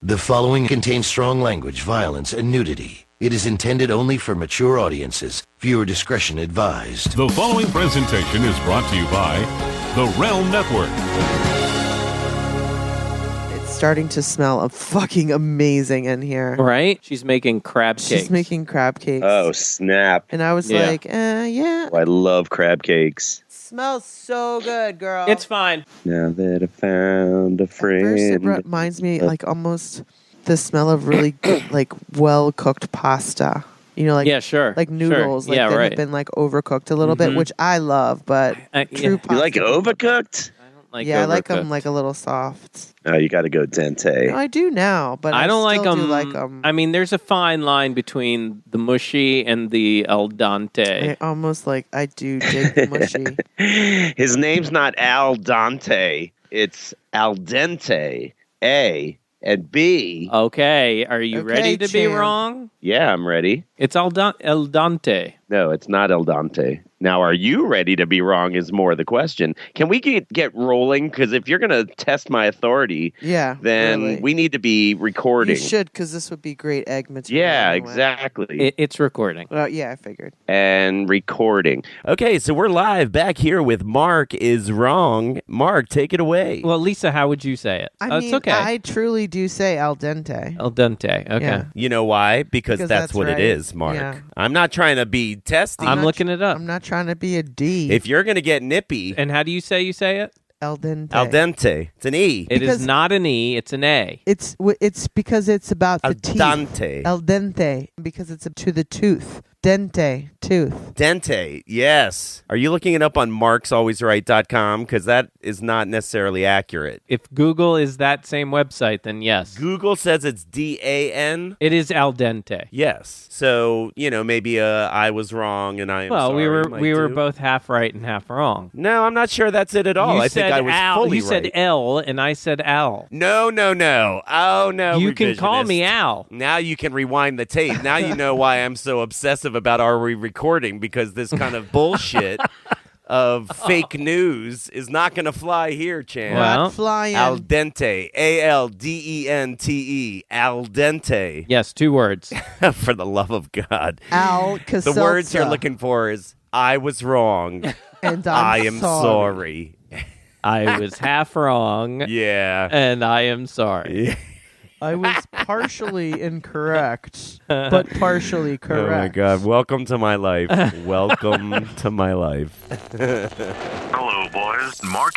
The following contains strong language, violence, and nudity. It is intended only for mature audiences. Viewer discretion advised. The following presentation is brought to you by the Realm Network. It's starting to smell fucking amazing in here. Right? She's making crab cakes. She's making crab cakes. Oh, snap. And I was like, yeah. Oh, I love crab cakes. Smells so good, girl. It's fine. Now that I found a friend. At first, it reminds me like almost the smell of really like well-cooked pasta. You know, like yeah, sure, like noodles, sure. like yeah, they right. have been like overcooked a little bit, which I love. But true pasta, You like overcooked? Like I like overcooked. them like a little soft. Oh, you got to go dente. No, I do now, but I don't like still them. do like them. I mean, there's a fine line between the mushy and the al dente. I almost like I do dig the mushy. His name's not Al Dante. It's Al Dente. A and B. Okay, are you Okay, ready to be champ. wrong? Yeah, I'm ready. It's al dente. No, it's not El Dante. Now, are you ready to be wrong is more the question. Can we get rolling? Because if you're going to test my authority, then really. we need to be recording. You should, because this would be great egg material. Yeah, anyway. exactly. It's recording. Well, yeah, I figured. And recording. Okay, so we're live back here with Mark is Wrong. Mark, take it away. Well, Lisa, how would you say it? I mean, it's okay. I truly do say al dente. Al dente. Okay. Yeah. You know why? Because that's what right. it is, Mark. Yeah. I'm not trying to be testy. I'm looking it up. I'm not trying to be a D. If you're going to get nippy, And how do you say it? Al dente. al dente. It's an E. It is Because- not an E, it's an A. It's because it's about Al the teeth. dente. Al dente, because it's to the tooth. Dente, tooth. Dente, yes. Are you looking it up on marksalwaysright.com? Because that is not necessarily accurate. If Google is that same website, then yes. Google says it's DAN. It is al dente. Yes. So, maybe I was wrong and I am Well, sorry. we were both half right and half wrong. No, I'm not sure that's it at all. You I think said I was Al. fully You said right. L, and I said Al. No. Oh, no. You can call revisionist. me Al. Now you can rewind the tape. Now you know why I'm so obsessive about are we recording, because this kind of bullshit of fake news is not going to fly here, champ. Well, Not flying. Al dente. ALDENTE. Al dente. Yes, 2 words. For the love of God. Al The words you're looking for is, I was wrong. and I am sorry. I was half wrong, Yeah. and I am sorry. I was partially incorrect, but partially correct. Oh, my God. Welcome to my life. Welcome to my life. Hello, boys. Mark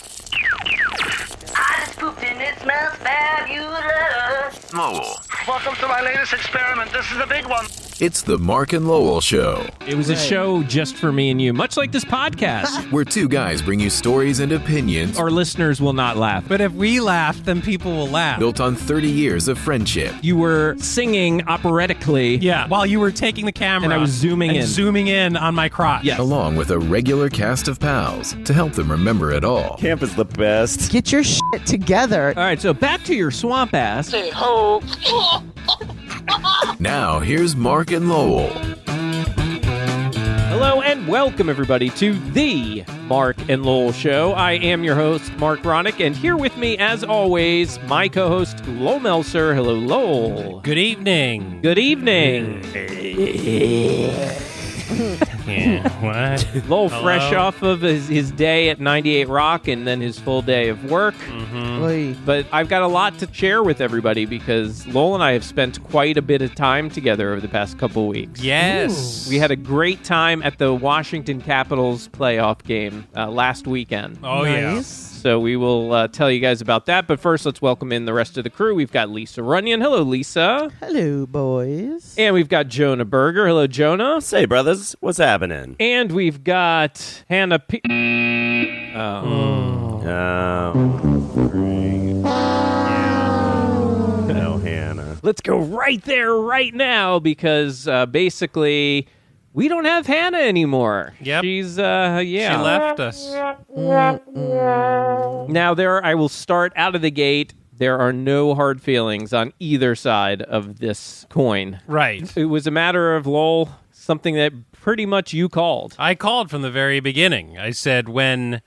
I just pooped and it smells fabulous. Lowell. Welcome to my latest experiment. This is a big one. It's the Marc and Lowell Show, It was a show just for me and you, much like this podcast. where two guys bring you stories and opinions Our listeners will not laugh. But if we laugh, then people will laugh. built on 30 years of friendship. You were singing operatically. Yeah, while you were taking the camera. And I was zooming and in. zooming in on my crotch. Yes. Along with a regular cast of pals to help them remember it all. Camp is the best. Get your shit together. All right, so back to your swamp ass. Say ho. Now, here's Marc and Lowell. Hello and welcome everybody to the Mark and Lowell Show. I am your host, Mark Ronick, and here with me, as always, my co-host, Lowell Melser. Hello, Lowell. Good evening. Good evening. Yeah, what? Lowell, Hello? fresh off of his day at 98 Rock and then his full day of work. Oy. But I've got a lot to share with everybody because Lowell and I have spent quite a bit of time together over the past couple weeks. Yes. We had a great time at the Washington Capitals playoff game last weekend. Oh, Nice. So we will tell you guys about that. But first, let's welcome in the rest of the crew. We've got Lisa Runyon. Hello, Lisa. Hello, boys. And we've got Jonah Berger. Hello, Jonah. Say, brothers, what's happening? And we've got Hannah P. Oh, Hannah. Let's go right there right now because basically we don't have Hannah anymore. Yep. She's, She left us. Now, I will start out of the gate. There are no hard feelings on either side of this coin. Right. It was a matter of, Lowell, something that pretty much you called. I called from the very beginning. I said when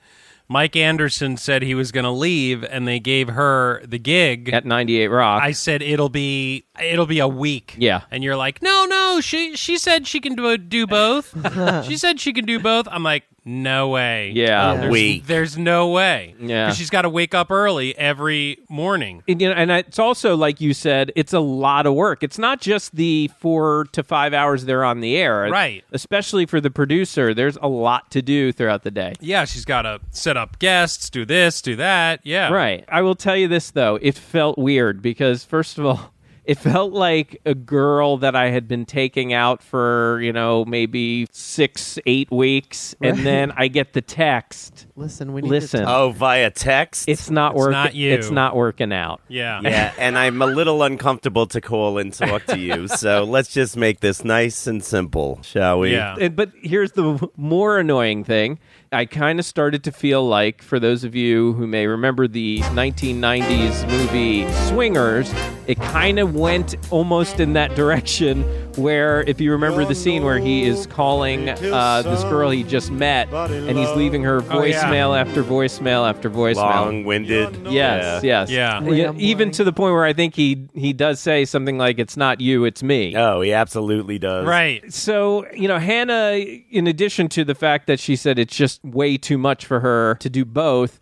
Mike Anderson said he was going to leave, and they gave her the gig at 98 Rock. I said it'll be a week. Yeah, and you're like, no, she said she can do both. She said she can do both. I'm like, no way. Yeah, there's no way. Yeah, 'cause she's got to wake up early every morning. And it's also, like you said, it's a lot of work. It's not just the 4 to 5 hours they're on the air. Right. Especially for the producer, there's a lot to do throughout the day. Yeah, she's got to set up guests, do this, do that. Yeah. Right. I will tell you this, though. It felt weird because, first of all, it felt like a girl that I had been taking out for, maybe 6-8 weeks. Right. And then I get the text. Listen, we need to Oh, via text? It's not working. Not you. It's not working out. Yeah. Yeah, and I'm a little uncomfortable to call and talk to you. So let's just make this nice and simple, shall we? Yeah. But here's the more annoying thing. I kind of started to feel like, for those of you who may remember the 1990s movie Swingers, it kind of went almost in that direction where, if you remember the scene where he is calling this girl he just met, and he's leaving her voicemail after voicemail after voicemail. Long-winded. Yes. Yeah. Even to the point where I think he does say something like, "It's not you, it's me." Oh, he absolutely does. Right. So, Hannah, in addition to the fact that she said it's just way too much for her to do both,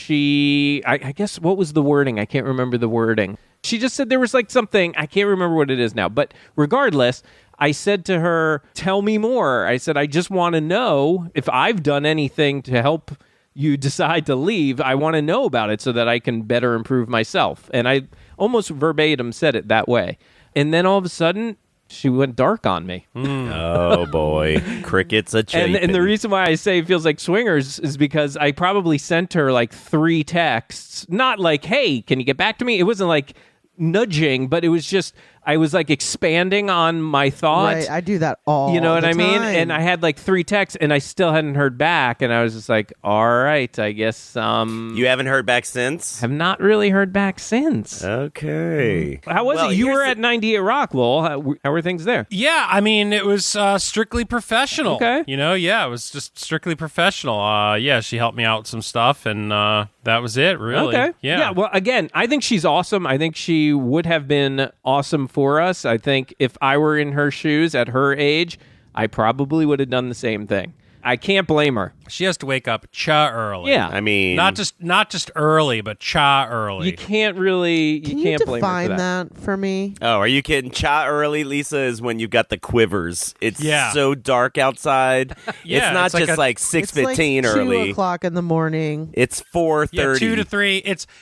I guess, what was the wording? I can't remember the wording. She just said there was like something, I can't remember what it is now, but regardless, I said to her, tell me more. I said, I just want to know if I've done anything to help you decide to leave. I want to know about it so that I can better improve myself. And I almost verbatim said it that way. And then all of a sudden, she went dark on me. Oh, boy. Crickets a chirping. And the reason why I say it feels like Swingers is because I probably sent her like 3 texts. Not like, hey, can you get back to me? It wasn't like nudging, but it was just, I was like expanding on my thoughts. Right, I do that all You know what the I mean? time. And I had like 3 texts and I still hadn't heard back. And I was just like, all right, I guess. You haven't heard back since? Have not really heard back since. Okay. How was it? You were at 98 Rock, Lowell. How were things there? Yeah, I mean, it was strictly professional. Okay. It was just strictly professional. Yeah, she helped me out with some stuff, and that was it, really. Okay. Yeah. Well, again, I think she's awesome. I think she would have been awesome for us. I think if I were in her shoes at her age, I probably would have done the same thing. I can't blame her. She has to wake up early. Yeah. I mean, not just early, but early. You can't really. Can you can't blame her define for that. for me? Oh, are you kidding? Early, Lisa, is when you've got the quivers. It's Yeah. so dark outside. Yeah, it's not it's like just like 6:15 it's like early. 2 o'clock in the morning. It's 4:30. 2 to 3.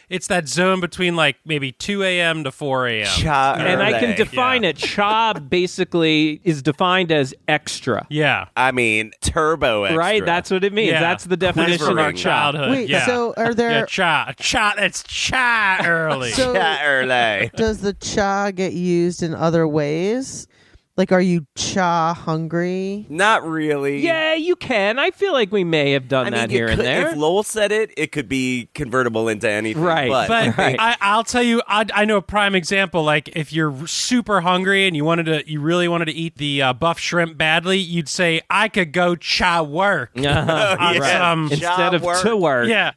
It's that zone between like maybe 2 a.m. to 4 a.m. And I can early. define it. Cha basically is defined as extra. Yeah. I mean, turbo extra. Right? That's what it means. Yeah. That's the definition From our of cha. childhood. Wait, yeah. so are there? Yeah, it's early. So early. does the cha get used in other ways? Like, are you cha hungry? Not really. Yeah, you can. I feel like we may have done that here and there. If Lowell said it, it could be convertible into anything. Right. But But I'll tell you, I know a prime example. Like, if you're super hungry and you really wanted to eat the buff shrimp badly, you'd say, "I could go cha work." yeah. Instead of Cha to work. Yeah,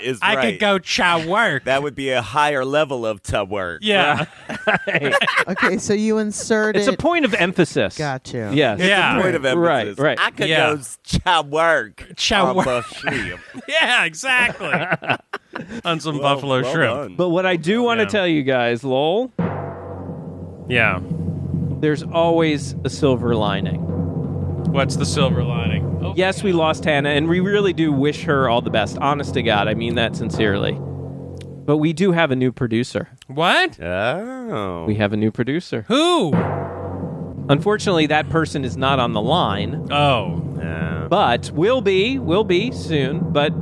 is I right. could go cha work. that would be a higher level of to work. Yeah, Okay, so you insert It's it. a point of emphasis. Gotcha. Yes. It's Yeah. a point of emphasis. Right. I could Yeah. go cha work. Cha on work. buff shrimp. yeah, exactly. On some buffalo well shrimp. done. But what I do want to Yeah. tell you guys, Lowell, Yeah. there's always a silver lining. What's the silver lining? Oh, Yes, we lost Hannah, and we really do wish her all the best. Honest to God, I mean that sincerely. But we do have a new producer. What? Oh. We have a new producer. Who? Unfortunately, that person is not on the line, Oh. Yeah. but will be soon. But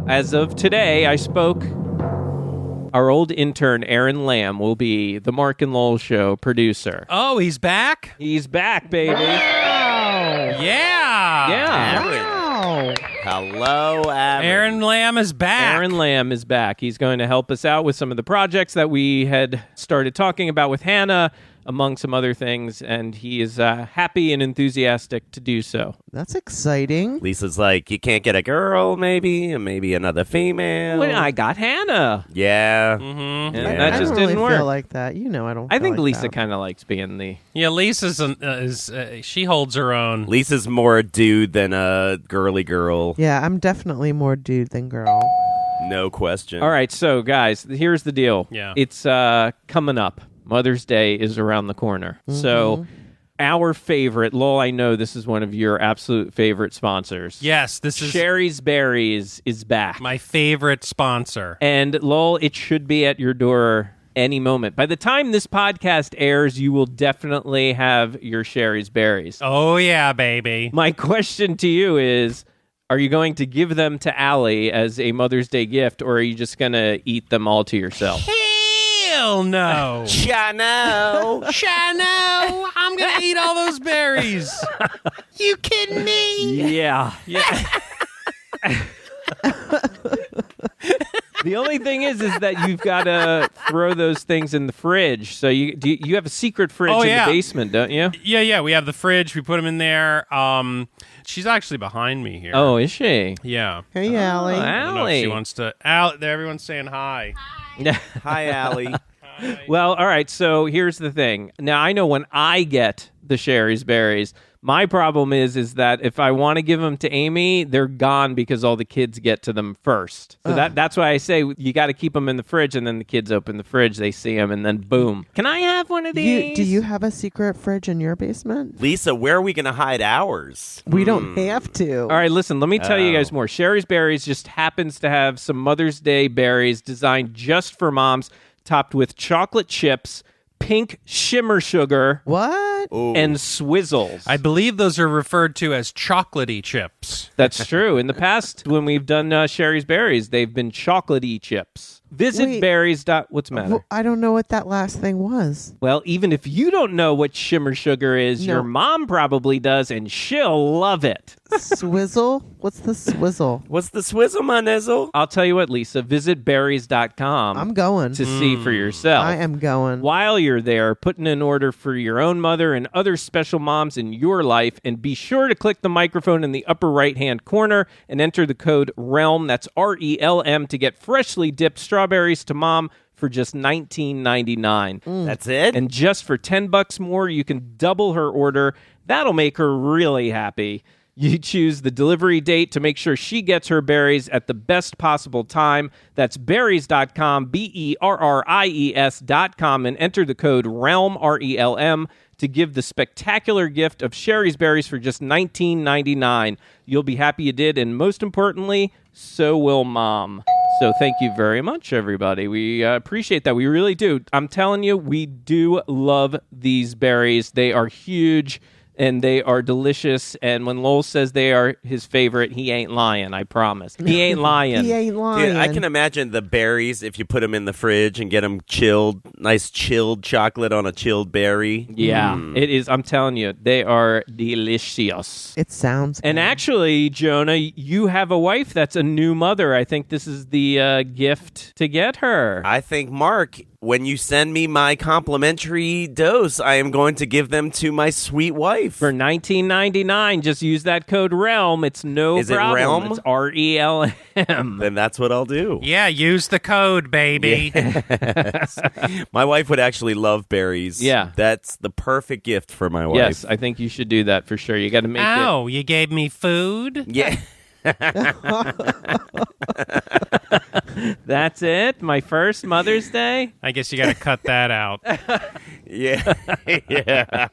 as of today, I spoke. Our old intern, Aaron Lamb, will be the Marc and Lowell Show producer. Oh, he's back? He's back, baby. Yeah. Yeah. Wow. Hello, Aaron. Aaron Lamb is back. Aaron Lamb is back. He's going to help us out with some of the projects that we had started talking about with Hannah. among some other things, and he is happy and enthusiastic to do so. That's exciting. Lisa's like, you can't get a girl, maybe, and maybe another female. When I got Hannah. Yeah. And Yeah. that I just don't really didn't work. feel like that. You know, I don't. I feel think like Lisa that. kind of likes being the... Yeah, Lisa's she holds her own. Lisa's more a dude than a girly girl. Yeah, I'm definitely more dude than girl. No question. All right, so guys, here's the deal. Yeah. It's coming up. Mother's Day is around the corner. So our favorite, Lowell, I know this is one of your absolute favorite sponsors. Yes, this is Sherry's Berries is back. my favorite sponsor. And Lowell, it should be at your door any moment. By the time this podcast airs, you will definitely have your Sherry's Berries. Oh, yeah, baby. My question to you is, are you going to give them to Allie as a Mother's Day gift, or are you just going to eat them all to yourself? Hell no. Chano. Shano, I'm going to eat all those berries. You kidding me? Yeah. The only thing is that you've got to throw those things in the fridge. So you have a secret fridge in the basement, don't you? Yeah. We have the fridge. We put them in there. She's actually behind me here. Oh, is she? Yeah. Hey, Allie. I don't know if she Allie. wants to. There, everyone's saying hi. Hi, Allie. Well, all right. So here's the thing. Now, I know when I get the Sherry's Berries, my problem is that if I want to give them to Amy, they're gone because all the kids get to them first. So that's why I say you got to keep them in the fridge, and then the kids open the fridge, they see them, and then boom. Can I have one of these? Do you have a secret fridge in your basement? Lisa, where are we going to hide ours? We don't have to. All right, listen, let me tell you guys more. Sherry's Berries just happens to have some Mother's Day berries designed just for moms, topped with chocolate chips, pink shimmer sugar, What? and swizzles. I believe those are referred to as chocolatey chips. That's true. In the past, when we've done Sherry's Berries, they've been chocolatey chips. Visit Wait. berries. What's the matter? Well, I don't know what that last thing was. Well, even if you don't know what shimmer sugar is, No. your mom probably does, and she'll love it. Swizzle? What's the swizzle? What's the swizzle, my nizzle? I'll tell you what, Lisa. Visit berries.com I'm going. to see for yourself. I am going. While you're there, put in an order for your own mother and other special moms in your life, and be sure to click the microphone in the upper right-hand corner and enter the code RELM, that's RELM, to get freshly dipped strawberries to mom for just $19.99. That's it? And just for $10 more, you can double her order. That'll make her really happy. You choose the delivery date to make sure she gets her berries at the best possible time. That's berries.com, BERRIES.com, and enter the code RELM, RELM, to give the spectacular gift of Sherry's Berries for just $19.99. You'll be happy you did, and most importantly, so will Mom. So thank you very much, everybody. We appreciate that. We really do. I'm telling you, we do love these berries. They are huge, and they are delicious. And when Lowell says they are his favorite, he ain't lying, I promise. He ain't lying. He ain't lying. Dude, I can imagine the berries if you put them in the fridge and get them chilled, nice chilled chocolate on a chilled berry. Yeah, it is. I'm telling you, they are delicious. It sounds And good. actually, Jonah, you have a wife that's a new mother. I think this is the gift to get her. I think, Mark, when you send me my complimentary dose, I am going to give them to my sweet wife. For $19.99, just use that code RELM. It's no Is it problem. Realm? It's RELM. Then that's what I'll do. Yeah, use the code, baby. My wife would actually love berries. Yeah. That's the perfect gift for my wife. Yes, I think you should do that for sure. You got to make Oh, you gave me food? Yeah. That's it? My first Mother's Day? I guess you got to cut that out. Yeah. Yeah.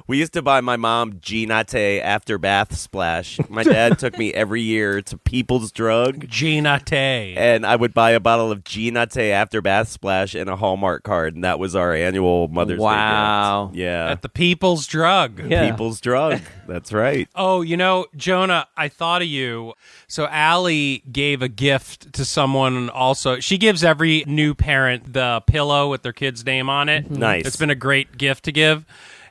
We used to buy my mom Ginate after bath splash. My dad took me every year to People's Drug. Ginate. And I would buy a bottle of Ginate after bath splash and a Hallmark card, and that was our annual Mother's Wow. Day gift. Yeah. At the People's Drug. Yeah. People's Drug. That's right. Oh, Jonah, I thought of you. So Allie gave a gift to someone also. She gives every new parent the pillow with their kid's name on it. Nice. It's been a great gift to give.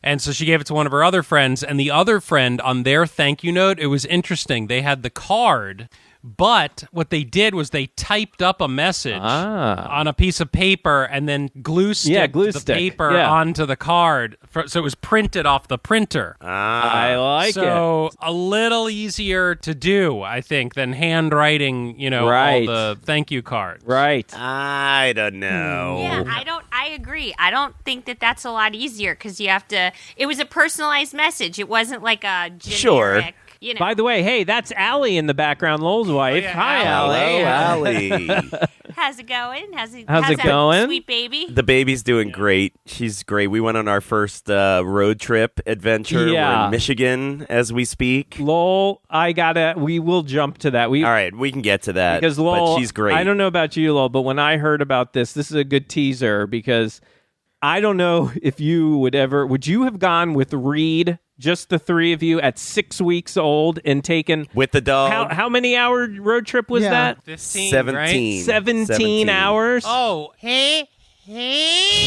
And so she gave it to one of her other friends. And the other friend, on their thank you note, it was interesting. They had the card But what they did was they typed up a message on a piece of paper and then glue sticked the paper onto the card. So it was printed off the printer. I like it. So a little easier to do, I think, than handwriting, all the thank you cards. Right. I don't know. Yeah, I agree. I don't think that that's a lot easier because you have to. It was a personalized message. It wasn't like a generic. Sure. By the way, hey, that's Allie in the background, Lowell's wife. Hi, Allie. Allie. How's it going? How's it going? Sweet baby. The baby's doing great. She's great. We went on our first road trip adventure. We're in Michigan as we speak. Lowell, we will jump to that. All right, we can get to that. Because Lowell, but she's great. I don't know about you, Lowell, but when I heard about this is a good teaser because I don't know if you would you have gone with Reed, just the three of you at 6 weeks old and taken with the dog? How many hour road trip was that? 15, 17. Right? 17 hours? Oh, hey. Chano.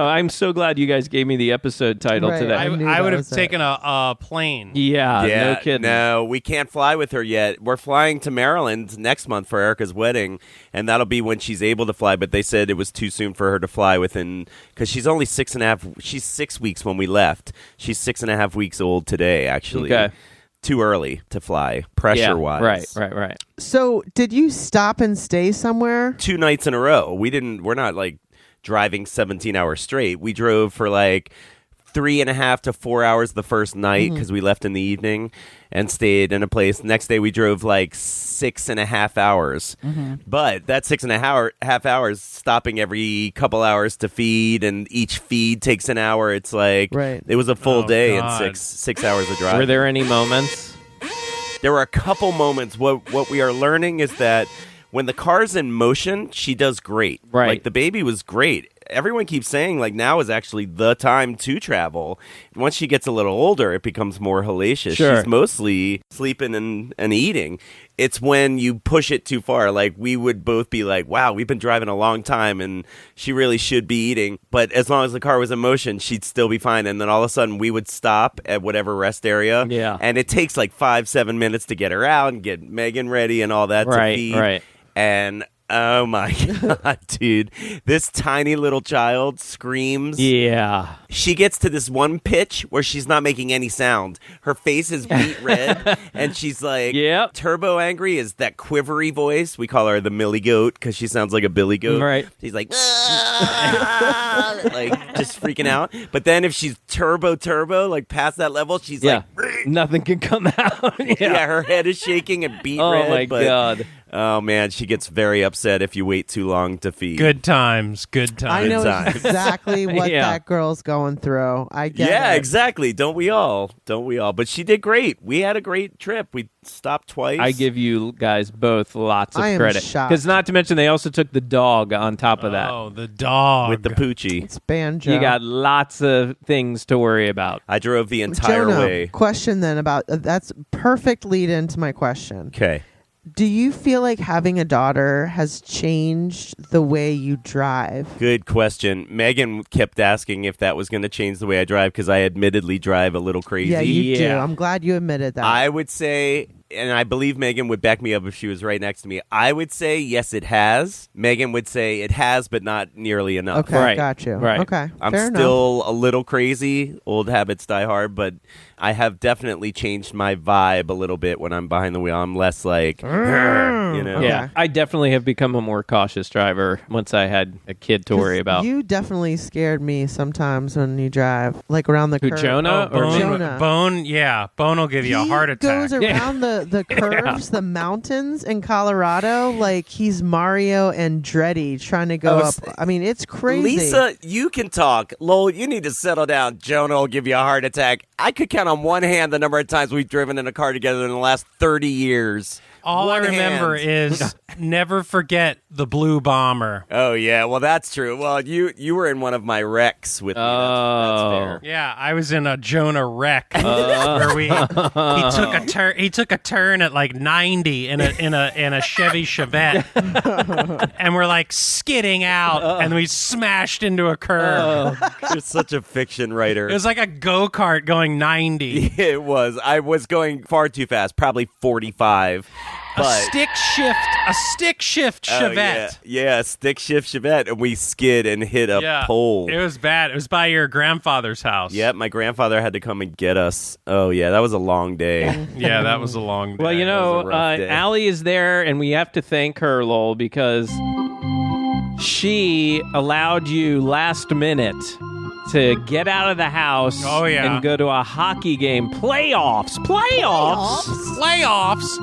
I'm so glad you guys gave me the episode title today. I would have taken a plane. Yeah, no kidding. No, we can't fly with her yet. We're flying to Maryland next month for Erica's wedding, and that'll be when she's able to fly. But they said it was too soon for her to fly because she's only 6.5. She's 6 weeks when we left. She's 6.5 weeks old today, actually. Okay. Too early to fly, pressure-wise. Right. So, did you stop and stay somewhere? 2 nights in a row. We're not like driving 17 hours straight. We drove for like 3.5 to 4 hours the first night because we left in the evening and stayed in a place. Next day we drove like 6.5 hours. But that 6.5 hours, stopping every couple hours to feed, and each feed takes an hour. It's like it was a full day and 6 hours of driving. Were there any moments? There were a couple moments. What we are learning is that when the car's in motion, she does great. Right. Like the baby was great. Everyone keeps saying like now is actually the time to travel. Once she gets a little older, it becomes more hellacious. Sure. She's mostly sleeping and eating. It's when you push it too far. Like we would both be like, wow, we've been driving a long time and she really should be eating. But as long as the car was in motion, she'd still be fine. And then all of a sudden we would stop at whatever rest area. Yeah. And it takes like 5-7 minutes to get her out and get Megan ready and all that to feed. Right. And oh my God, dude. This tiny little child screams. Yeah. She gets to this one pitch where she's not making any sound. Her face is beet red, and she's like, turbo angry is that quivery voice. We call her the Millie Goat because she sounds like a billy goat. Right. She's like, like just freaking out. But then if she's turbo, like past that level, she's like, nothing can come out. Yeah, her head is shaking and beet red. Oh my God. Oh, man, she gets very upset if you wait too long to feed. Good times. I know exactly what that girl's going through. I get it. Yeah, exactly. Don't we all? But she did great. We had a great trip. We stopped twice. I give you guys both lots of I am credit. shocked. Because not to mention they also took the dog on top of that. Oh, the dog. With the poochie. It's banjo. You got lots of things to worry about. I drove the entire Jonah, way. Question then about that's perfect lead into my question. Okay. Do you feel like having a daughter has changed the way you drive? Good question. Megan kept asking if that was going to change the way I drive because I admittedly drive a little crazy. Yeah, you do. I'm glad you admitted that. I would say, and I believe Megan would back me up if she was right next to me, I would say, yes, it has. Megan would say it has, but not nearly enough. Okay, got you. Right. Okay, I'm fair still a little crazy. Old habits die hard, but I have definitely changed my vibe a little bit when I'm behind the wheel. I'm less like, you know. Yeah, I definitely have become a more cautious driver once I had a kid to worry about. You definitely scared me sometimes when you drive, like around the curve. Jonah? Jonah. Bone will give you a heart attack. He goes around the curves, the mountains in Colorado, like he's Mario Andretti trying to go up. I mean, it's crazy. Lisa, you can talk. Lowell, you need to settle down. Jonah will give you a heart attack. I could count on one hand the number of times we've driven in a car together in the last 30 years. All I remember is never forget the blue bomber. Oh, yeah. Well, that's true. Well, you were in one of my wrecks with me. That's fair. Yeah, I was in a Jonah wreck where he took a turn at like 90 in a Chevy Chevette, and we're like skidding out, and we smashed into a curb. You're such a fiction writer. It was like a go-kart going 90. It was. I was going far too fast, probably 45. A stick shift Chevette. Yeah, stick shift Chevette, and we skid and hit a pole. It was bad. It was by your grandfather's house. Yep, my grandfather had to come and get us. Oh, yeah, that was a long day. Yeah, that was a long day. Well, you know, Allie is there, and we have to thank her, Lowell, because she allowed you last minute to get out of the house and go to a hockey game. Playoffs.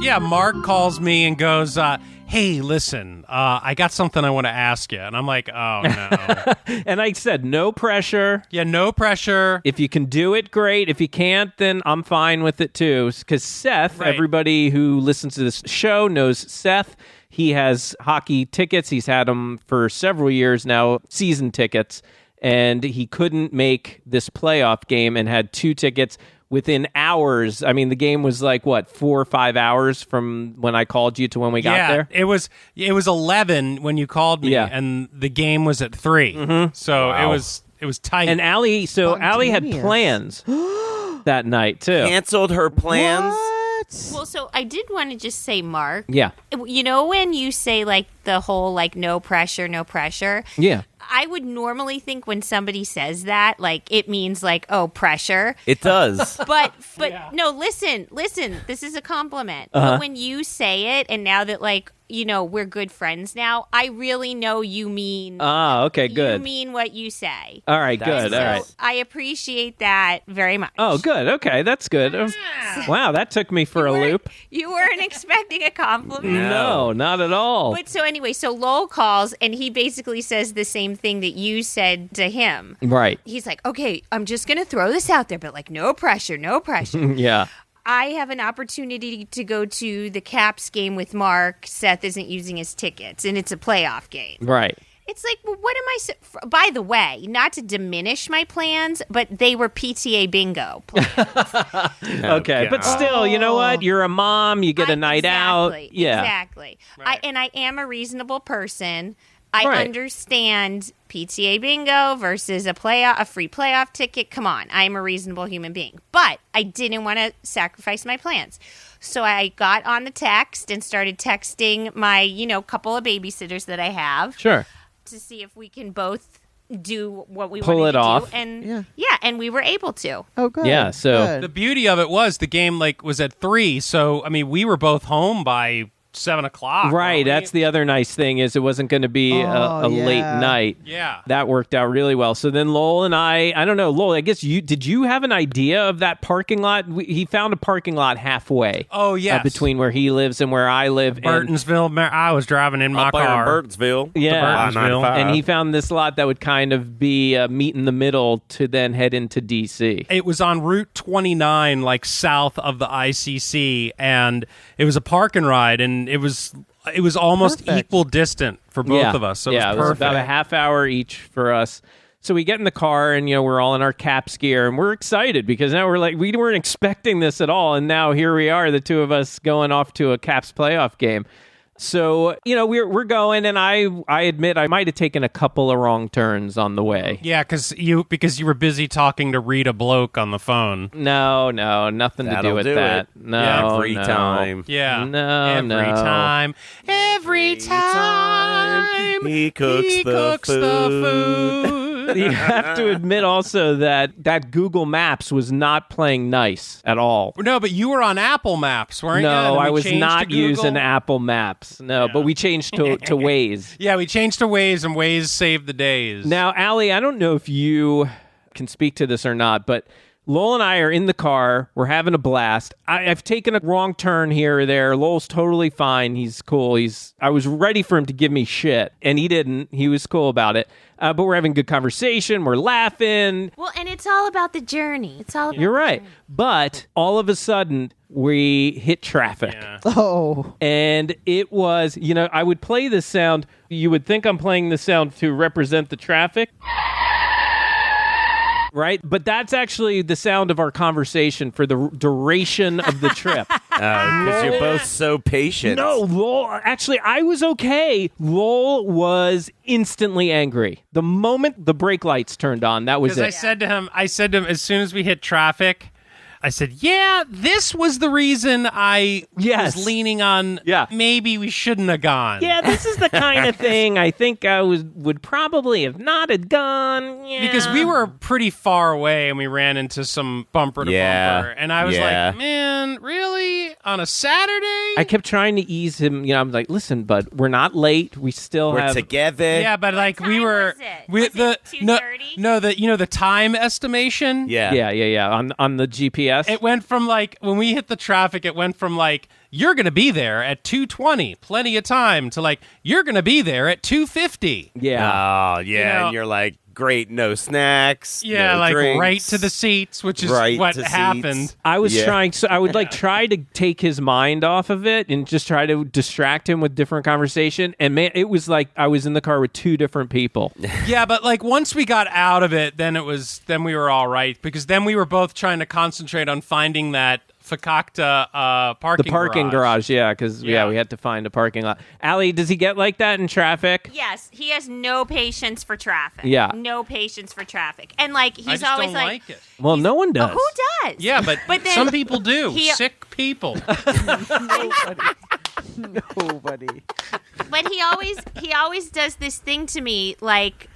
Yeah, Mark calls me and goes, hey, listen, I got something I want to ask you. And I'm like, oh, no. And I said, no pressure. Yeah, no pressure. If you can do it, great. If you can't, then I'm fine with it, too. Because Seth, everybody who listens to this show knows Seth. He has hockey tickets. He's had them for several years now, season tickets. And he couldn't make this playoff game and had 2 tickets within hours. I mean, the game was like, 4 or 5 hours from when I called you to when we got there? It was 11 when you called me, and the game was at 3. Mm-hmm. So it was tight. And Allie had plans that night, too. Canceled her plans? Well, so I did want to just say, Mark. Yeah. You know when you say, like, the whole, like, no pressure. Yeah. I would normally think when somebody says that, like, it means, like, oh, pressure. It does. But no, listen, this is a compliment. But when you say it, and now that, like, you know, we're good friends now, I really know you mean... okay, good. You mean what you say. All right, good, all right. I appreciate that very much. Oh, good, okay, that's good. Wow, that took me for a loop. You weren't expecting a compliment? No, not at all. But so anyway, so Lowell calls, and he basically says the same thing that you said to him. Right. He's like, okay, I'm just going to throw this out there, but like, no pressure. Yeah. I have an opportunity to go to the Caps game with Mark. Seth isn't using his tickets, and it's a playoff game. Right. It's like, well, what am I... By the way, not to diminish my plans, but they were PTA bingo plans. Okay, but still, you know what? You're a mom. You get a night out. Yeah. Exactly. Right. I am a reasonable person. I understand PTA bingo versus a free playoff ticket. Come on, I am a reasonable human being. But I didn't want to sacrifice my plans. So I got on the text and started texting my, couple of babysitters that I have. Sure. To see if we can both do what we pull wanted it to off. do. And and we were able to. Oh, good. Yeah, so good. The beauty of it was the game was at 3. So, I mean, we were both home by 7 o'clock. Right. That's the other nice thing is it wasn't going to be a late night. Yeah. That worked out really well. So then Lowell and I don't know, Lowell, I guess did you have an idea of that parking lot? He found a parking lot halfway. Oh, yes. Between where he lives and where I live. Burtonsville. I was driving in my car. Burtonsville. Yeah. Burtonsville. And he found this lot that would kind of be meet in the middle to then head into D.C. It was on Route 29, like south of the ICC, and it was a park and ride, and it was almost equal distant for both of us. So it was about a half hour each for us. So we get in the car and, we're all in our Caps gear and we're excited because now we're like, we weren't expecting this at all. And now here we are, the two of us going off to a Caps playoff game. So, we're going, and I admit I might have taken a couple of wrong turns on the way. Yeah, because you were busy talking to Rita Bloke on the phone. No, nothing to do with that. No, every time. Yeah, every time he cooks the food. You have to admit also that Google Maps was not playing nice at all. No, but you were on Apple Maps, weren't you? No, I was not using Apple Maps. No, but we changed to Waze. Yeah, we changed to Waze, and Waze saved the days. Now, Allie, I don't know if you can speak to this or not, but Lowell and I are in the car. We're having a blast. I've taken a wrong turn here or there. Lowell's totally fine. He's cool. I was ready for him to give me shit, and he didn't. He was cool about it. But we're having good conversation. We're laughing. Well, and it's all about the journey. It's all about You're right. journey. But all of a sudden, we hit traffic. Yeah. Oh. And it was, I would play this sound. You would think I'm playing the sound to represent the traffic. Right? But that's actually the sound of our conversation for the duration of the trip. Because you're both so patient. No, Lowell, actually, I was okay. Lowell was instantly angry. The moment the brake lights turned on, that was it. Because I said to him, as soon as we hit traffic, I said, yeah, this was the reason I was leaning on maybe we shouldn't have gone. Yeah, this is the kind of thing I think I would probably have not have gone. Yeah. Because we were pretty far away and we ran into some bumper to bumper. And I was like, man, really? On a Saturday? I kept trying to ease him. I'm like, listen, bud, we're not late. We still We're have... together. Yeah, but like we were... Was it 2:30? The time estimation? Yeah. On the GPS. It went from like, when we hit the traffic, it went from like, you're going to be there at 2:20, plenty of time, to like, you're going to be there at 2:50. Yeah. Oh, yeah. And you're like, great, no snacks. Yeah, no like drinks. right to the seats, which is Right what to happened. seats. I was trying, so I would try to take his mind off of it and just try to distract him with different conversation. And man, it was like I was in the car with two different people. Yeah, but like once we got out of it, then we were all right, because then we were both trying to concentrate on finding that Fakakta parking garage, yeah, because we had to find a parking lot. Allie, does he get like that in traffic? Yes, he has no patience for traffic. Yeah. No patience for traffic. And like I he's just always don't like it. Well, no one does. Who does? Yeah, but then some people do. Sick people. Nobody. But he always does this thing to me, like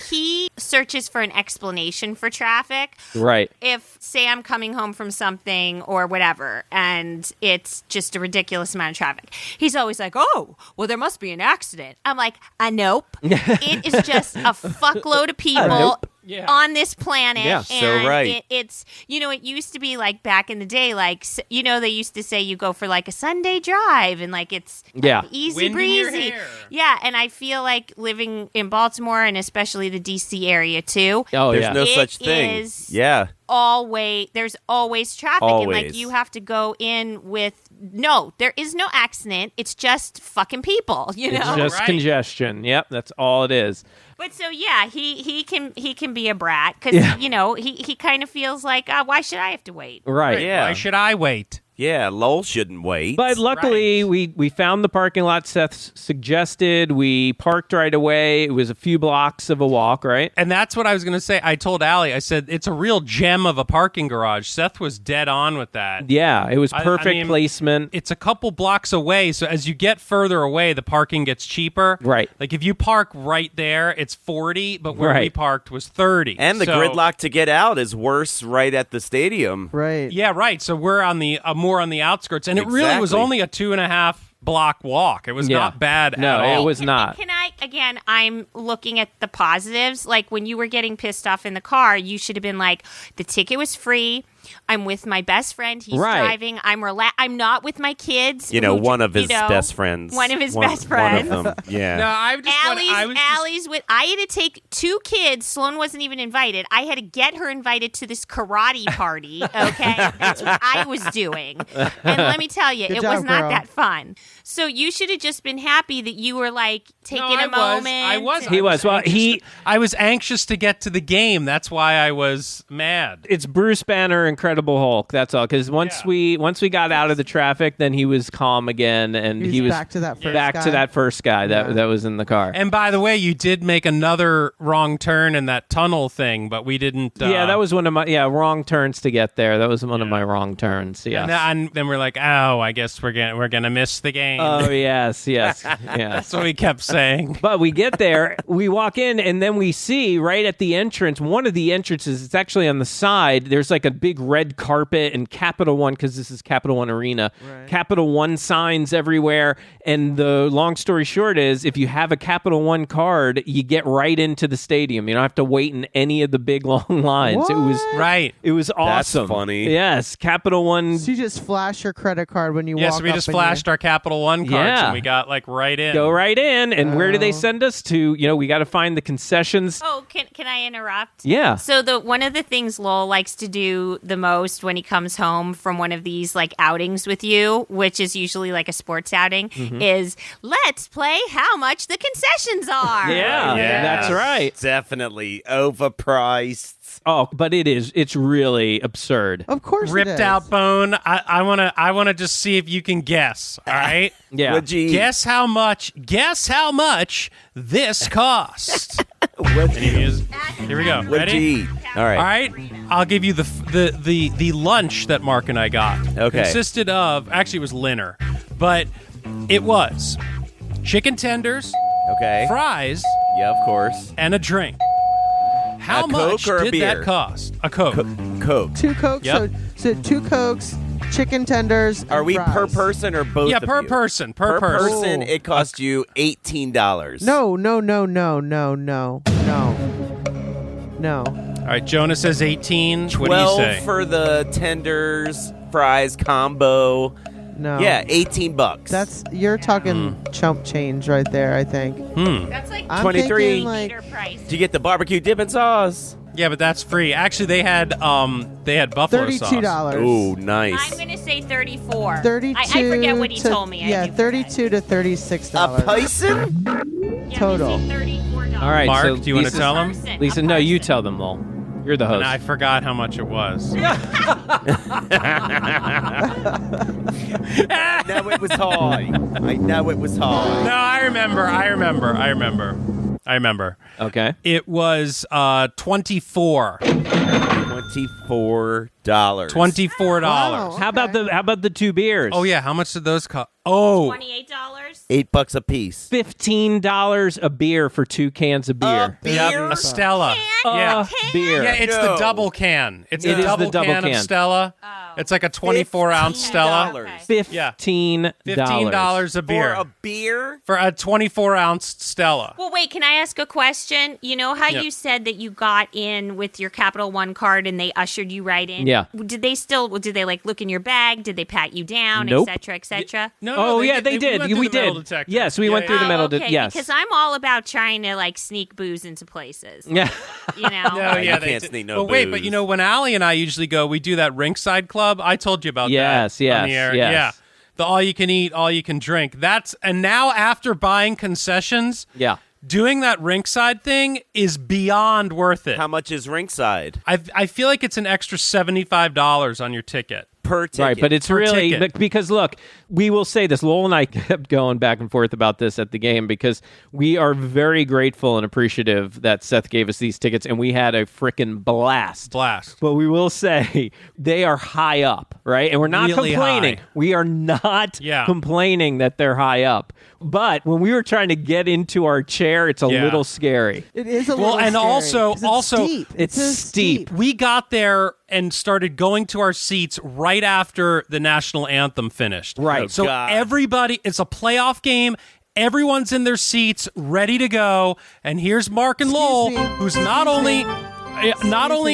he searches for an explanation for traffic. Right. If, say, I'm coming home from something or whatever, and it's just a ridiculous amount of traffic, he's always like, oh, well, there must be an accident. I'm like, nope. It is just a fuckload of people on this planet. Yeah, so and right. It's, it used to be like back in the day, like, they used to say you go for like a Sunday drive and like it's easy Wind in your breezy. hair. Yeah, and I feel like living in Baltimore and especially the DC area too. Oh, There's no such thing. There's always traffic, and like you have to go in with there is no accident. It's just fucking people, It's just congestion. Yep, that's all it is. But so he can be a brat because he kind of feels like why should I have to wait? Right. Yeah. Why should I wait? Yeah, Lowell shouldn't wait. But luckily, we found the parking lot Seth suggested. We parked right away. It was a few blocks of a walk, right? And that's what I was going to say. I told Allie, I said, it's a real gem of a parking garage. Seth was dead on with that. Yeah, it was perfect placement. It's a couple blocks away, so as you get further away, the parking gets cheaper. Right. Like if you park right there, it's 40, but where we parked was 30. And the gridlock to get out is worse right at the stadium. Right. Yeah, right. So we're on the more on the outskirts, and it really was only a 2.5 block walk. It was not bad at all. No, it was not. I'm looking at the positives. Like when you were getting pissed off in the car, you should have been like, the ticket was free. I'm with my best friend. He's driving. I'm not with my kids. One of his best friends. One of his best friends. One of them. Yeah. No, Allie's with. I had to take 2 kids. Sloan wasn't even invited. I had to get her invited to this karate party. Okay, that's what I was doing. And let me tell you, Good was job, not girl. that fun. So you should have just been happy that you were like taking a moment. I was. He was. Well, I was anxious to get to the game. That's why I was mad. It's Bruce Banner, Incredible Hulk. That's all. Because once we got out of the traffic, then he was calm again, and he was back to that first guy. guy. To that first guy that was in the car. And by the way, you did make another wrong turn in that tunnel thing, but we didn't. Yeah, that was one of my wrong turns to get there. That was one of my wrong turns. Yeah. And then we're like, oh, I guess we're gonna miss the game. Oh yes. That's what we kept saying. But we get there, we walk in, and then we see right at the entrance, one of the entrances, it's actually on the side, there's like a big red carpet and Capital One, because this is Capital One Arena, Capital One signs everywhere. And the long story short is, if you have a Capital One card, you get right into the stadium. You don't have to wait in any of the big long lines. What? It was awesome. That's funny. Yes, Capital One. So you just flash your credit card when you walk Yes, up. we just flashed our Capital One cards Yeah. and we got like right in. Go right in. And where do they send us to? We got to find the concessions. Oh, can I interrupt? Yeah. So one of the things Lowell likes to do the most when he comes home from one of these like outings with you, which is usually like a sports outing, is let's play how much the concessions are. Yeah, that's right. Definitely overpriced. Oh, but it's really absurd. Of course, Ripped out bone. I wanna just see if you can guess. All right. Yeah. Guess how much this cost. Here we go. Ready? All right. All right. I'll give you the lunch that Mark and I got. Okay. Consisted of, actually it was Linner, but it was chicken tenders, Okay. fries, Yeah, of course. and a drink. How A much Coke or a did beer? that cost? A Coke. Coke. 2 Cokes. Yep. So 2 Cokes, chicken tenders. Are and we fries. per person or both? Yeah, of per you? person. Per person, Oh. it cost you $18. No. All right, Jonah says 18. What do you 12 say? for the tenders, fries combo. No. Yeah, $18. You're talking chump change right there, I think. That's like I'm 23. thinking, like, Peter price. Did you get the barbecue dipping sauce? Yeah, but that's free. Actually, they had buffalo sauce. $32. Ooh, nice. I'm gonna say 34. 32 I forget what he to, told me. I Yeah, do $32 to $36. A Python? forget. Yeah, total. we say $34. All right, Mark, so do you want to Lisa's- tell them? Person, Lisa, a no, you person. tell them, Lowell. You're the host. And I forgot how much it was. No, it was high. I know it was high. No, I remember. Okay. It was $24. $24. $24. Wow. How about the 2 beers? Oh yeah, how much did those cost? Oh, $28. $8 a piece. $15 a beer for 2 cans of beer. Beer? a Stella. Yeah. Beer. Yeah, it's No. the double can. It's It the is double the double can of can. Stella. It's like a 24-ounce Stella. $15. $15 a beer. For a beer? For a 24-ounce Stella. Well, wait, can I ask a question? You know how you said that you got in with your Capital One card and they ushered you right in? Yeah. Did they like look in your bag? Did they pat you down, Nope. et cetera, et cetera? No, Oh, they yeah, they did. went through We the metal did. detector. Yes, we went through the metal okay, yes. because I'm all about trying to like sneak booze into places. Yeah. You know? No, you yeah, they can't did. sneak no But wait, booze. but you know when Allie and I usually go, we do that Rinkside Club. I told you about Yes, that. On the yes, air. yes. Yeah. The all you can eat, all you can drink. And now after buying concessions, Yeah. doing that Rinkside thing is beyond worth it. How much is ringside? I feel like it's an extra $75 on your ticket. Per ticket. Right, but it's Per really ticket. because look, we will say this. Lowell and I kept going back and forth about this at the game because we are very grateful and appreciative that Seth gave us these tickets, and we had a freaking blast. But we will say they are high up, right? And we're not Really complaining. high. We are not complaining that they're high up. But when we were trying to get into our chair, it's a little scary. It is a Well, little and scary, also 'cause it's steep. It's so steep. We got there and started going to our seats right after the national anthem finished. Right. So everybody, it's a playoff game. Everyone's in their seats, ready to go. And here's Mark and Lowell, who's not only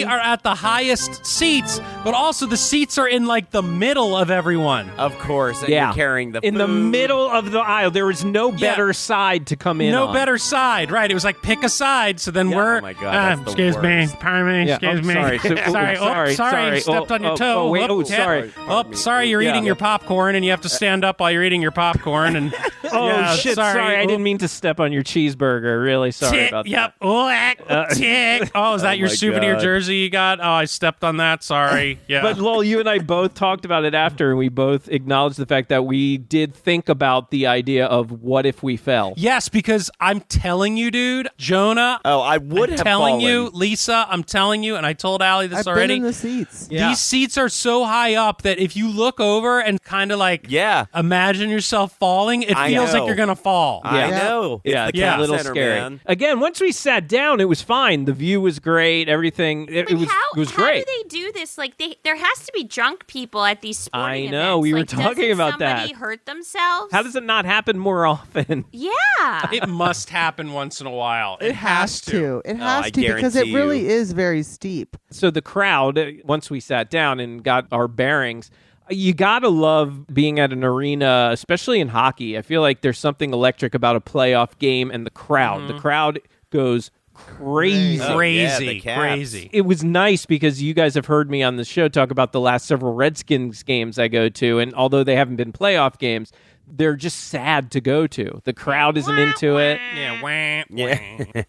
are at the highest seats, but also the seats are in like the middle of everyone. Of course. And you're carrying the in the food. middle of the aisle. There was no better side to come in. No on. better side, right? It was like pick a side. So then we're. Oh my God, that's the excuse me, worst. pardon me, Yeah, excuse oh, me. sorry. So- sorry, sorry, sorry. stepped on your toe. Oh, wait, Whoop, sorry. Oh, sorry, you're eating your popcorn and you have to stand up while you're eating your popcorn. And Oh yeah, shit! Sorry, I Oop. didn't mean to step on your cheeseburger. Really sorry Tick, about yep. that. Tick. Oh, is that your my souvenir God. jersey you got? Oh, I stepped on that. Sorry. Yeah. But Lowell, you and I both talked about it after, and we both acknowledged the fact that we did think about the idea of what if we fell. yes, because I'm telling you, dude, Jonah. Oh, I would I'm have telling fallen. you, Lisa, I'm telling you, and I told Allie this I've already. been in the seats. Yeah. These seats are so high up that if you look over and kind of like imagine yourself falling, it I feels feels like you're gonna fall. I know. Yeah, It's it's the a little center, scary. man. Again, once we sat down, it was fine. The view was great. Everything. It was great. How do they do this? Like, there has to be drunk people at these sporting I know. events. We were Like, talking about that. Somebody hurt themselves? How does it not happen more often? Yeah. It must happen once in a while. It has to. It has I to because it guarantee really you. is very steep. So the crowd, once we sat down and got our bearings, you gotta love being at an arena, especially in hockey. I feel like there's something electric about a playoff game and the crowd. The crowd goes crazy. Oh, yeah, the Crazy, Caps. crazy. It was nice because you guys have heard me on the show talk about the last several Redskins games I go to, and although they haven't been playoff games, they're just sad to go to. The crowd isn't into it. Yeah, wah, Yeah.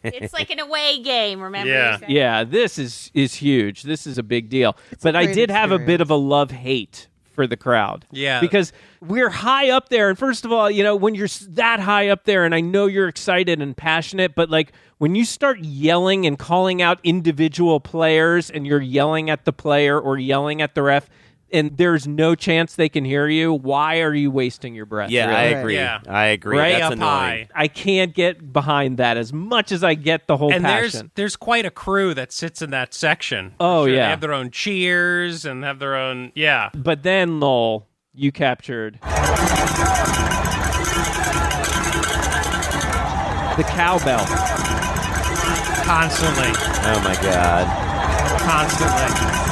It's like an away game, remember? Yeah. you said? Yeah, this is huge. This is a big deal. But I great did have a bit experience. of a love-hate for the crowd. Yeah. Because we're high up there. And first of all, when you're that high up there, and I know you're excited and passionate, but like when you start yelling and calling out individual players and you're yelling at the player or yelling at the ref, and there's no chance they can hear you, why are you wasting your breath? Yeah, really? I agree. Yeah. I agree. Right That's up annoying. high. I can't get behind that as much as I get the whole And passion. there's quite a crew that sits in that section. Oh, Sure, yeah. They have their own cheers and have their own, yeah. But then, Lowell, you captured the cowbell. Constantly. Oh my God. Constantly.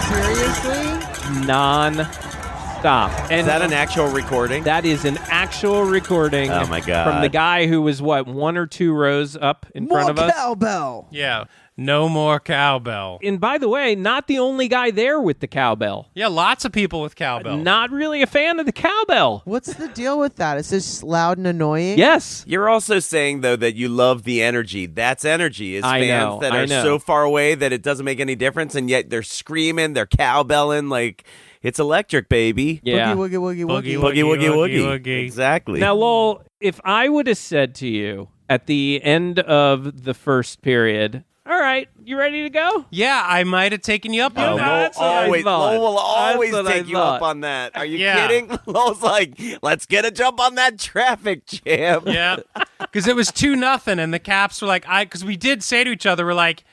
Seriously? Non-stop. And Is that an actual recording? that is an actual recording. Oh, my God. From the guy who was, one or two rows up in front of us? Cowbell. Yeah. No more cowbell. And by the way, not the only guy there with the cowbell. Yeah, lots of people with cowbell. Not really a fan of the cowbell. What's the deal with that? It's just loud and annoying. Yes. You're also saying, though, that you love the energy. That's energy. Is I fans know, that I are know. so far away that it doesn't make any difference, and yet they're screaming, they're cowbelling, like it's electric, baby. Yeah. Boogie, woogie, woogie, Boogie, woogie. Boogie, woogie, woogie, woogie. woogie. Exactly. Now, Lowell, if I would have said to you at the end of the first period, all right, you ready to go? Yeah, I might have taken you up on Oh, that. that's what I always, thought. Lowell will always That's what I take you up thought. on that. Are you Yeah. kidding? Lowell's like, let's get a jump on that traffic jam. Yeah, because it was 2-0, and the Caps were like, because we did say to each other, we're like,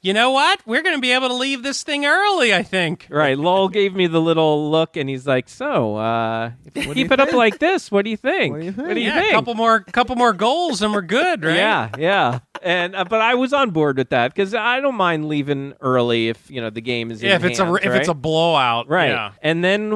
you know what? We're going to be able to leave this thing early, I think. Right. Lowell gave me the little look, and he's like, so, if you keep it up like this, what do you think? What do you think? What do you Yeah, think? couple more goals, and we're good, right? Yeah. And but I was on board with that because I don't mind leaving early if the game is Yeah, in if it's hand, if it's a right? blowout, Right. Yeah. And then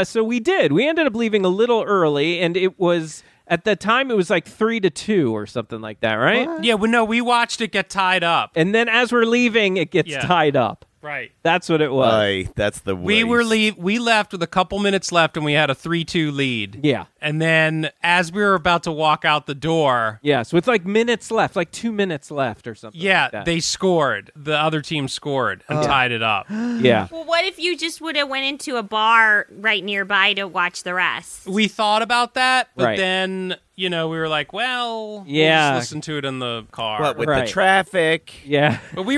so we did. We ended up leaving a little early, and it was at the time it was like 3-2 or something like that, right? What? Yeah, well, no, we watched it get tied up. And then as we're leaving, it gets Yeah. tied up. Right. That's what it was. Aye, that's the We worst. we left with a couple minutes left, and we had a 3-2 lead. Yeah. And then as we were about to walk out the door, Yeah, so it's like minutes left, like 2 minutes left or something. yeah, like that. they scored. The other team scored and tied it up. Yeah. Well, what if you just would have went into a bar right nearby to watch the rest? We thought about that, but Right. then, we were like, well, Yeah. we'll just listen to it in the car. What, with Right. the traffic? Yeah. But we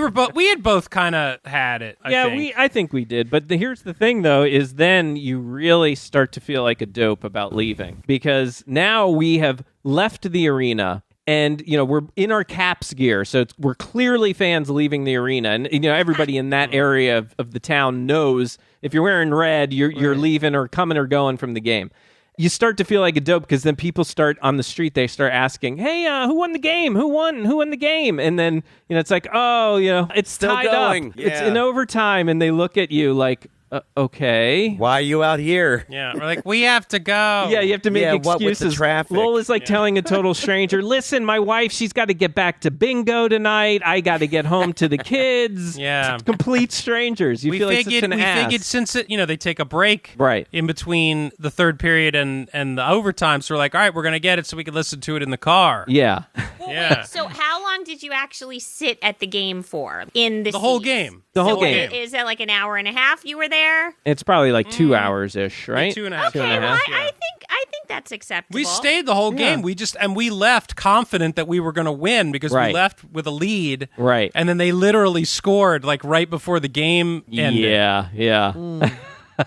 had both kind of had it, I think. I think we did. But here's the thing, though, is then you really start to feel like a dope about leaving because now we have left the arena. And, we're in our Caps gear, so we're clearly fans leaving the arena. And, everybody in that area of the town knows if you're wearing red, you're leaving or coming or going from the game. You start to feel like a dope because then people start on the street, they start asking, hey, who won the game? Who won the game? And then, it's like, it's Still tied going. up. It's Yeah. in overtime. And they look at you like, okay. Why are you out here? Yeah, we're like, we have to go. Yeah, you have to make Yeah, what with the excuses. traffic? Lowell is like telling a total stranger, listen, my wife, she's got to get back to bingo tonight. I got to get home to the kids. Yeah. Complete strangers. You feel like such an ass. figured since they take a break Right. in between the third period and the overtime, so we're like, all right, we're going to get it so we can listen to it in the car. Yeah. Yeah. So how long did you actually sit at the game for? In the whole seats? game. The whole So game. Is that like an hour and a half you were there? It's probably like 2 hours-ish, right? 2.5 hours. Okay, well, I think that's acceptable. We stayed the whole game. We left confident that we were going to win because Right. we left with a lead. Right. And then they literally scored like right before the game ended. Yeah.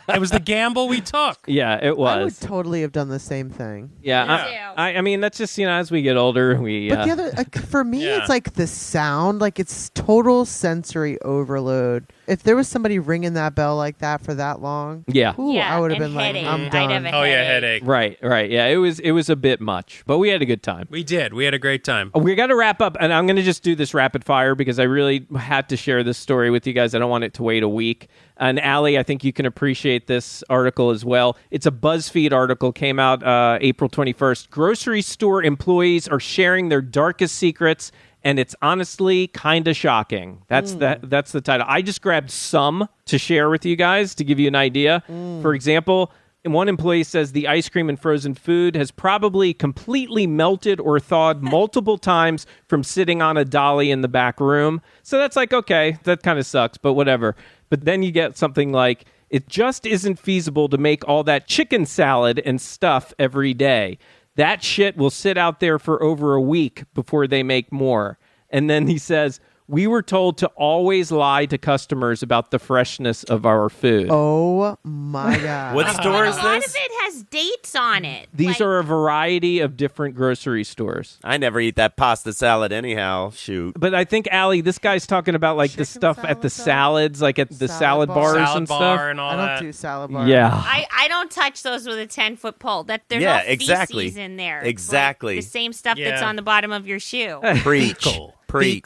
It was the gamble we took. Yeah, it was. I would totally have done the same thing. Yeah, I mean, that's just, as we get older, we... But the other, for me, it's like the sound, like it's total sensory overload. If there was somebody ringing that bell like that for that long, I would have been headache. like, I'm done. I'd have a headache. Right. Yeah, it was a bit much, but we had a good time. We did. We had a great time. We got to wrap up, and I'm going to just do this rapid fire because I really had to share this story with you guys. I don't want it to wait a week. And Allie, I think you can appreciate this article as well. It's a BuzzFeed article, came out April 21st. Grocery store employees are sharing their darkest secrets, and it's honestly kind of shocking. That's the title. I just grabbed some to share with you guys to give you an idea. For example, one employee says the ice cream and frozen food has probably completely melted or thawed multiple times from sitting on a dolly in the back room. So that's like, okay, that kind of sucks, but whatever. But then you get something like, it just isn't feasible to make all that chicken salad and stuff every day. That shit will sit out there for over a week before they make more. And then he says, we were told to always lie to customers about the freshness of our food. Oh, my God. What store is A lot this? of it has dates on it. These are a variety of different grocery stores. I never eat that pasta salad anyhow. Shoot. But I think, Allie, this guy's talking about like the stuff at the salads, like at the salad bars and stuff. And all I that. don't do salad bars. Yeah. I don't touch those with a 10-foot pole. There's Yeah, no exactly. feces in there. It's Exactly. like the same stuff that's on the bottom of your shoe. Preach. Preach.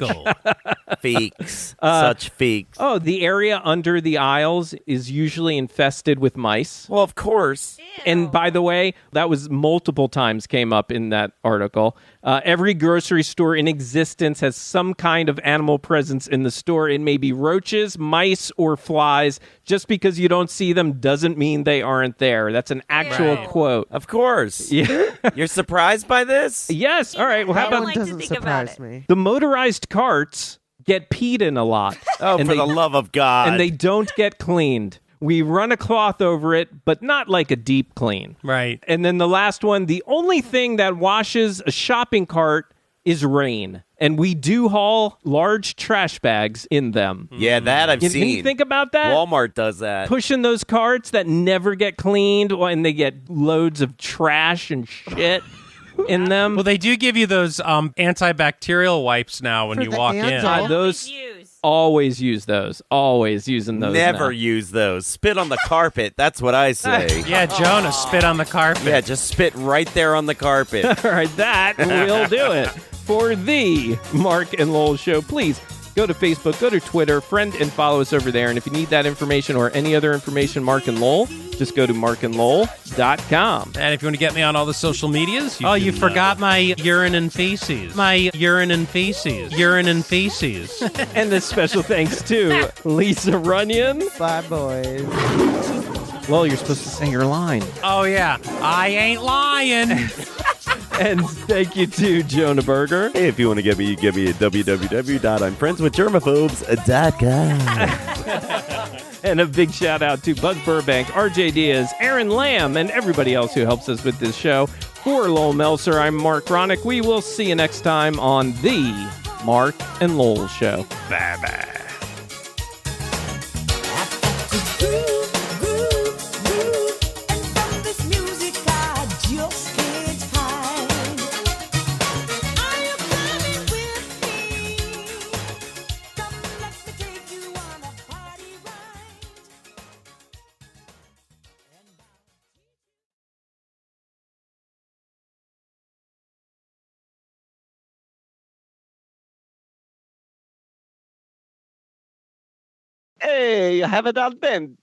Feeks. Such feeks. Oh, the area under the aisles is usually infested with mice. Well, of course. And by the way, that was multiple times came up in that article. Every grocery store in existence has some kind of animal presence in the store. It may be roaches, mice, or flies. Just because you don't see them doesn't mean they aren't there. That's an actual quote. Of course. Yeah. You're surprised by this? Yes. All right. Well, how That about one doesn't surprise me. the motorized carts get peed in a lot. Oh, and for the love of God. And they don't get cleaned. We run a cloth over it, but not like a deep clean. Right. And then the last one, the only thing that washes a shopping cart is rain. And we do haul large trash bags in them. Yeah, that I've Can seen. you think about that? Walmart does that. Pushing those carts that never get cleaned and they get loads of trash and shit in them. Well, they do give you those antibacterial wipes now when For you the walk in. ants. Those always use those. Always using those. Never now. use those. Spit on the carpet. That's what I say. Yeah, Jonah, spit on the carpet. Yeah, just spit right there on the carpet. All right, that will do it for the Mark and Lowell Show. Please go to Facebook, go to Twitter, friend and follow us over there. And if you need that information or any other information, Mark and Lowell, just go to markandlowell.com. And if you want to get me on all the social medias, you forgot my urine and feces. My urine and feces. Urine and feces. And a special thanks to Lisa Runyon. Bye, boys. Well, you're supposed to say your line. Oh, yeah. I ain't lying. And thank you to Jonah Berger. Hey, if you want to get me at www.imfriendswithgermaphobes.com. And a big shout out to Buzz Burbank, RJ Diaz, Aaron Lamb, and everybody else who helps us with this show. For Lowell Melser, I'm Mark Ronick. We will see you next time on the Mark and Lowell Show. Bye-bye. Hey, have it al dente.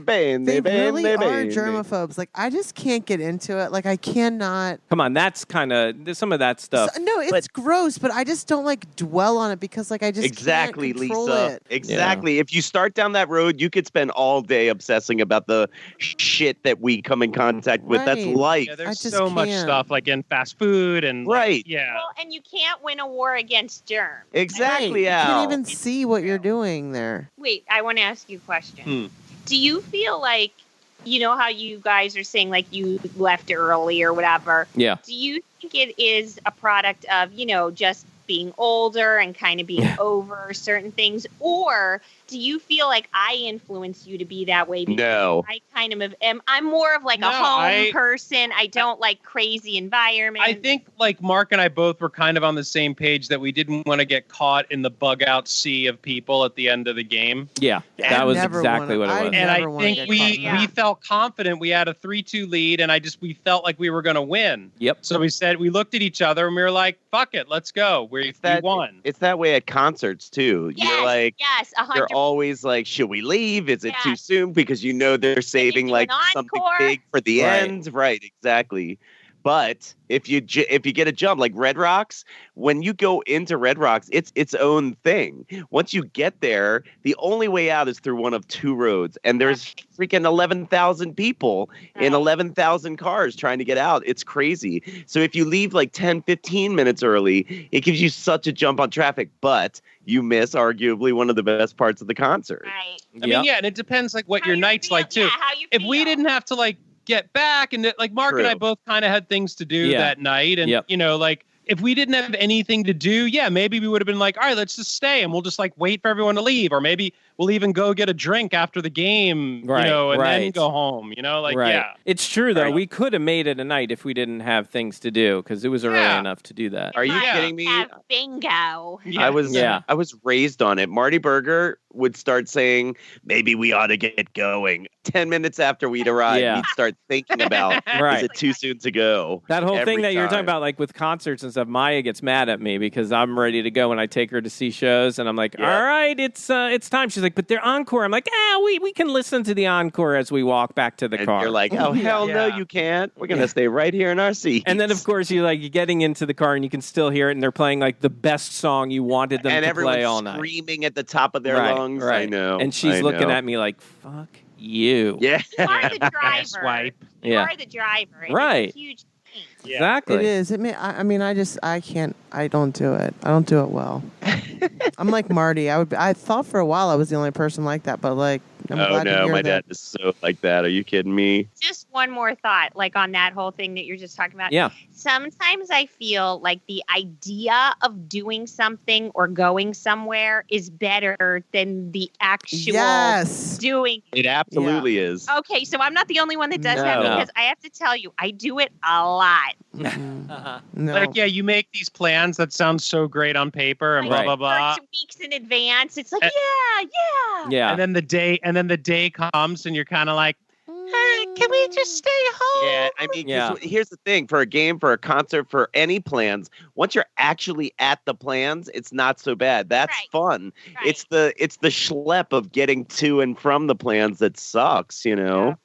Bene, They bene, really are bene. germaphobes. Like, I just can't get into it. Like, I cannot. Come on, that's kind of some of that stuff. No, it's gross, but I just don't like dwell on it because, like, I just Exactly, can't control Lisa. it. Exactly. If you start down that road, you could spend all day obsessing about the shit that we come in contact with. That's Right. life. Yeah, there's I just so much can't. stuff like in fast food and Right. yeah. Well, and you can't win a war against germs. Exactly, You Al. can't even see what you're doing there. Wait, I want to ask you a question. Do you feel like, you know how you guys are saying like you left early or whatever? Yeah. Do you think it is a product of, just being older and kind of being over certain things? Or do you feel like I influence you to be that way? Because No. I kind of I'm more of like a home person. I don't like crazy environments. I think like Mark and I both were kind of on the same page that we didn't want to get caught in the bug out sea of people at the end of the game. Yeah, that was exactly what it was. And I think we felt confident. We had a 3-2 lead, and we felt like we were going to win. Yep. So we looked at each other and we were like, "Fuck it, let's go." We won. It's that way at concerts too. Yes, You're like, yes, 100%. you're always like, should we leave? Is it too soon? Because you know they're saving like something big for the end. Right, exactly. But if you get a jump like Red Rocks, when you go into Red Rocks, it's its own thing. Once you get there, the only way out is through one of two roads, and there's freaking 11,000 people in 11,000 cars trying to get out. It's crazy. So if you leave like 10, 15 minutes early, it gives you such a jump on traffic, but you miss arguably one of the best parts of the concert. Right. I mean, and it depends like what your night's like too. If we didn't have to like get back and like Mark and I both kind of had things to do that night, and you know, like if we didn't have anything to do, maybe we would have been like, all right, let's just stay and we'll just like wait for everyone to leave, or maybe we'll even go get a drink after the game, you know, and then go home, you know, like It's true though. We could have made it a night if we didn't have things to do because it was early enough to do that. Are you kidding me? Bingo. I was raised on it. Marty Berger would start saying, maybe we ought to get going. 10 minutes after we'd arrive, he'd start thinking about, is it too soon to go? That whole thing that you're talking about, like with concerts and stuff, Maya gets mad at me because I'm ready to go and I take her to see shows and I'm like, all right, it's time. She's like, but they're encore. I'm like, we can listen to the encore as we walk back to the car. You're like, oh, hell no, you can't. We're going to stay right here in our seats. And then, of course, you're getting into the car and you can still hear it and they're playing like the best song you wanted them to play all night. And everyone's screaming at the top of their lungs. Right. I know. And she's looking at me like, fuck you. Yeah. You are the driver. You are the driver. And right. It's a huge thing. Exactly. It is. I mean, I can't. I don't do it. I don't do it well. I'm like Marty. I thought for a while I was the only person like that, but like, I'm glad to hear my that. dad is so like that. Are you kidding me? Just one more thought, like on that whole thing that you're just talking about. Yeah. Sometimes I feel like the idea of doing something or going somewhere is better than the actual doing. It absolutely is. Okay, so I'm not the only one that does that because I have to tell you, I do it a lot. Like, you make these plans that sound so great on paper and blah, blah, blah. Weeks in advance. It's like, yeah. And then the day comes and you're kind of like, hey, can we just stay home? Yeah, I mean, here's the thing. For a game, for a concert, for any plans, once you're actually at the plans, it's not so bad. That's fun. Right. It's the schlep of getting to and from the plans that sucks, you know?